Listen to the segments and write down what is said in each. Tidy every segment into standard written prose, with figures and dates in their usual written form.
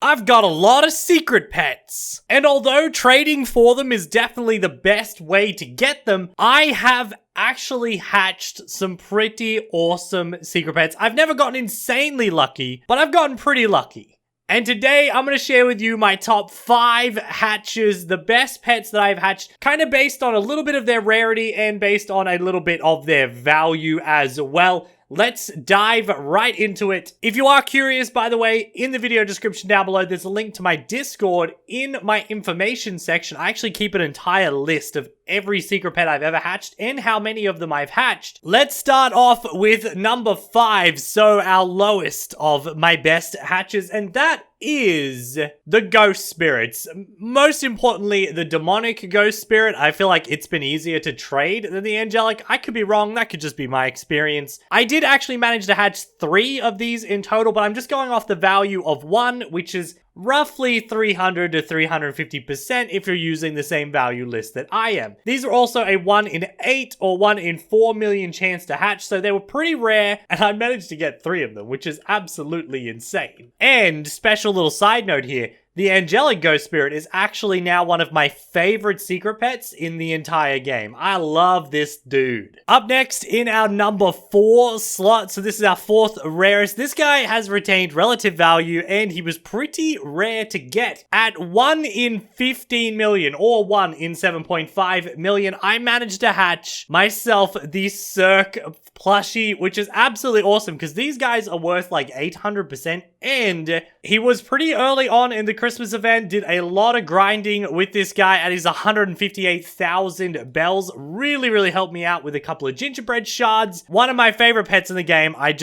I've got a lot of secret pets. And although trading for them is definitely the best way to get them, I have actually hatched some pretty awesome secret pets. I've never gotten insanely lucky, but I've gotten pretty lucky. And today, I'm going to share with you my top 5 hatches, the best pets that I've hatched, kind of based on a little bit of their rarity and based on a little bit of their value as well. Let's dive right into it. If you are curious, by the way, in the video description down below, there's a link to my Discord in my information section. I actually keep an entire list of every secret pet I've ever hatched and how many of them I've hatched. Let's start off with number 5, so our lowest of my best hatches, and that is the Ghost Spirits. Most importantly, the Demonic Ghost Spirit. I feel like it's been easier to trade than the Angelic. I could be wrong, that could just be my experience. I did actually manage to hatch 3 of these in total, but I'm just going off the value of 1, which is roughly 300 to 350% if you're using the same value list that I am. These are also a 1 in 8 or 1 in 4 million chance to hatch, so they were pretty rare, and I managed to get 3 of them, which is absolutely insane. And special little side note here, the Angelic Ghost Spirit is actually now one of my favorite secret pets in the entire game. I love this dude. Up next in our number 4 slot, so this is our 4th rarest. This guy has retained relative value and he was pretty rare to get. At 1 in 15 million or 1 in 7.5 million, I managed to hatch myself the Cirque plushie, which is absolutely awesome because these guys are worth like 800%, and he was pretty early on in the Christmas event, did a lot of grinding with this guy at his 158,000 bells. Really helped me out with a couple of gingerbread shards. One of my favorite pets in the game. I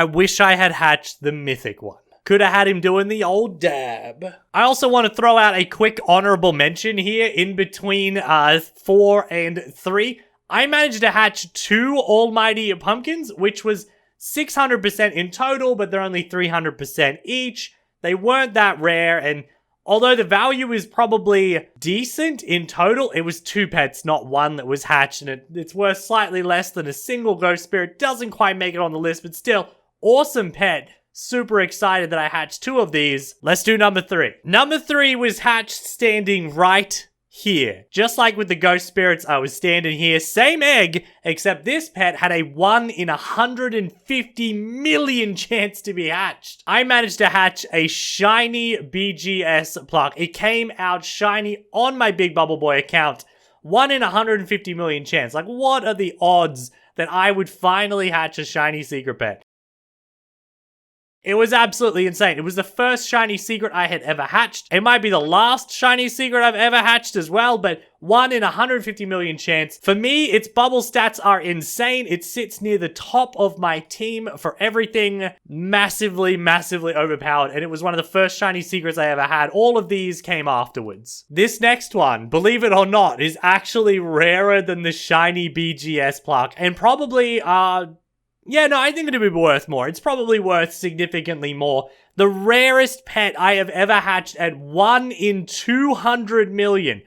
wish I had hatched the mythic one. Could have had him doing the old dab. I also want to throw out a quick honorable mention here in between 4 and 3. I managed to hatch 2 Almighty Pumpkins, which was 600% in total, but they're only 300% each. They weren't that rare, and although the value is probably decent in total, it was 2 pets, not 1 that was hatched, and it's worth slightly less than a single Ghost Spirit. Doesn't quite make it on the list, but still, awesome pet. Super excited that I hatched 2 of these. Let's do number 3. Number 3 was hatched standing right here. Just like with the Ghost Spirits, I was standing here, same egg, except this pet had a 1 in 150 million chance to be hatched. I managed to hatch a shiny BGS Pluck. It came out shiny on my Big Bubble Boy account. 1 in 150 million chance. Like, what are the odds that I would finally hatch a shiny secret pet? It was absolutely insane. It was the first shiny secret I had ever hatched. It might be the last shiny secret I've ever hatched as well, but 1 in 150 million chance. For me, its bubble stats are insane. It sits near the top of my team for everything. Massively overpowered, and it was one of the first shiny secrets I ever had. All of these came afterwards. This next one, believe it or not, is actually rarer than the shiny BGS Pluck, and probably, yeah, no, I think it'd be worth more. It's probably worth significantly more. The rarest pet I have ever hatched at 1 in 200 million.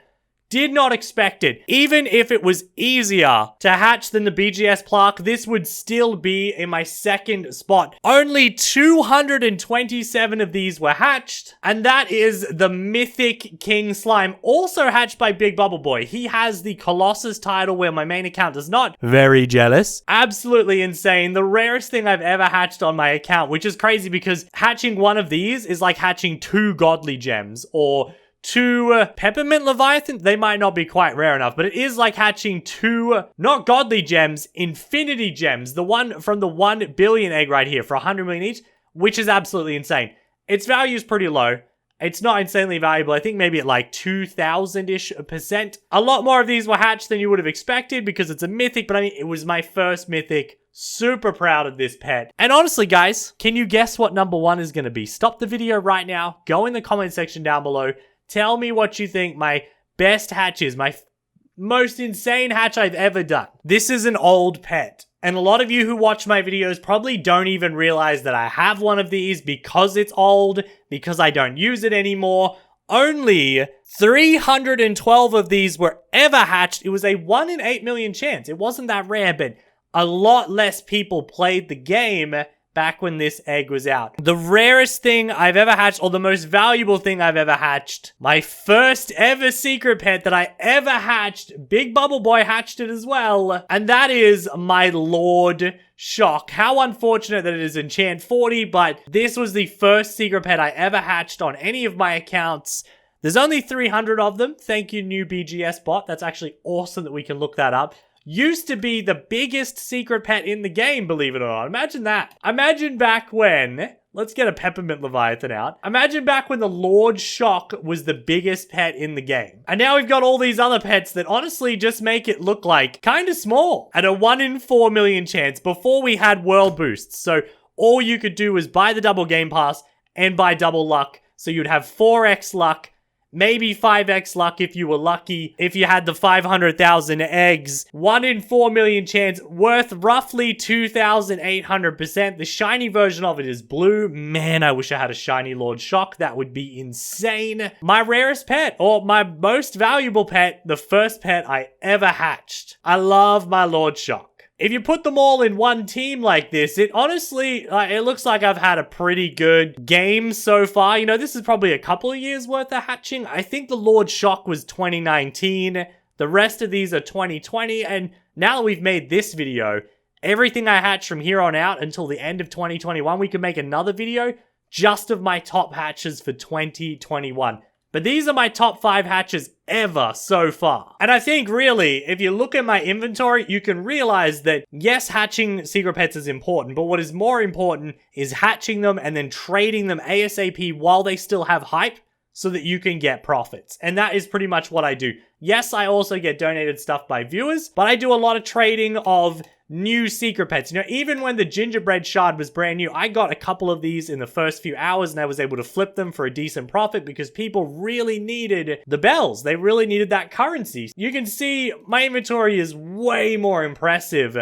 Did not expect it. Even if it was easier to hatch than the BGS Pluck, this would still be in my 2nd spot. Only 227 of these were hatched, and that is the Mythic King Slime, also hatched by Big Bubble Boy. He has the Colossus title where my main account does not. Very jealous. Absolutely insane. The rarest thing I've ever hatched on my account, which is crazy because hatching one of these is like hatching 2 Godly Gems or 2 Peppermint Leviathan. They might not be quite rare enough, but it is like hatching 2, not Godly Gems, Infinity Gems. The one from the 1 billion egg right here for 100 million each, which is absolutely insane. Its value is pretty low. It's not insanely valuable. I think maybe at like 2,000-ish%. A lot more of these were hatched than you would have expected because it's a mythic, but I mean, it was my first mythic. Super proud of this pet. And honestly, guys, can you guess what number 1 is going to be? Stop the video right now. Go in the comment section down below. Tell me what you think my best hatch is, my most insane hatch I've ever done. This is an old pet, and a lot of you who watch my videos probably don't even realize that I have one of these because it's old, because I don't use it anymore. Only 312 of these were ever hatched. It was a 1 in 8 million chance. It wasn't that rare, but a lot less people played the game back when this egg was out. The rarest thing I've ever hatched, or the most valuable thing I've ever hatched, my first ever secret pet that I ever hatched, Big Bubble Boy hatched it as well, and that is my Lord Shock. How unfortunate that it is enchant 40, but this was the first secret pet I ever hatched on any of my accounts. There's only 300 of them. Thank you, new BGS bot. That's actually awesome that we can look that up. Used to be the biggest secret pet in the game, believe it or not. Imagine that. Imagine back when... Let's get a Peppermint Leviathan out. Imagine back when the Lord Shock was the biggest pet in the game. And now we've got all these other pets that honestly just make it look like kind of small. At a 1 in 4 million chance before we had world boosts. So all you could do was buy the double game pass and buy double luck. So you'd have 4x luck. Maybe 5x luck if you were lucky. If you had the 500,000 eggs. 1 in 4 million chance, worth roughly 2,800%. The shiny version of it is blue. Man, I wish I had a shiny Lord Shock. That would be insane. My rarest pet, or my most valuable pet, the first pet I ever hatched. I love my Lord Shock. If you put them all in one team like this, it honestly, it looks like I've had a pretty good game so far. You know, this is probably a couple of years worth of hatching. I think the Lord Shock was 2019. The rest of these are 2020. And now that we've made this video, everything I hatch from here on out until the end of 2021, we can make another video just of my top hatches for 2021. But these are my top 5 hatches ever so far. And I think really, if you look at my inventory, you can realize that yes, hatching secret pets is important, but what is more important is hatching them and then trading them ASAP while they still have hype so that you can get profits. And that is pretty much what I do. Yes, I also get donated stuff by viewers, but I do a lot of trading of new secret pets. You know, even when the gingerbread shard was brand new, I got a couple of these in the first few hours and I was able to flip them for a decent profit because people really needed the bells. They really needed that currency. You can see my inventory is way more impressive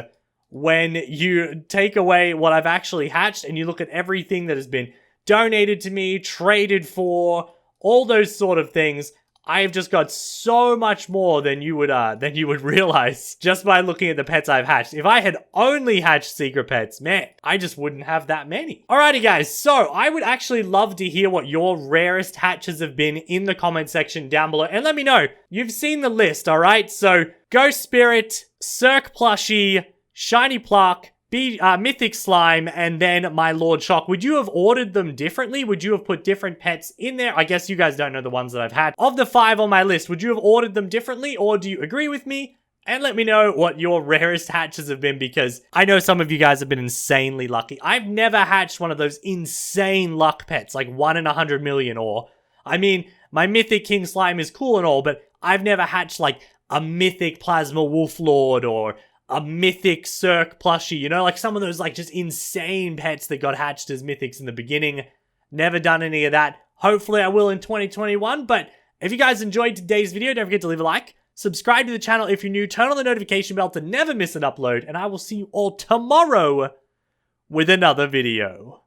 when you take away what I've actually hatched and you look at everything that has been donated to me, traded for, all those sort of things. I've just got so much more than you would realize just by looking at the pets I've hatched. If I had only hatched secret pets, man, I just wouldn't have that many. Alrighty guys, so I would actually love to hear what your rarest hatches have been in the comment section down below. And let me know. You've seen the list, alright? So, Ghost Spirit, Cirque Plushie, Shiny Pluck, Mythic Slime, and then my Lord Shock. Would you have ordered them differently? Would you have put different pets in there? I guess you guys don't know the ones that I've had. Of the 5 on my list, would you have ordered them differently, or do you agree with me? And let me know what your rarest hatches have been, because I know some of you guys have been insanely lucky. I've never hatched one of those insane luck pets, like 1 in 100 million, or... I mean, my Mythic King Slime is cool and all, but I've never hatched, like, a Mythic Plasma Wolf Lord, or... a Mythic Cirque Plushie, you know, like some of those like just insane pets that got hatched as mythics in the beginning. Never done any of that. Hopefully I will in 2021, but if you guys enjoyed today's video, don't forget to leave a like, subscribe to the channel if you're new, turn on the notification bell to never miss an upload, and I will see you all tomorrow with another video.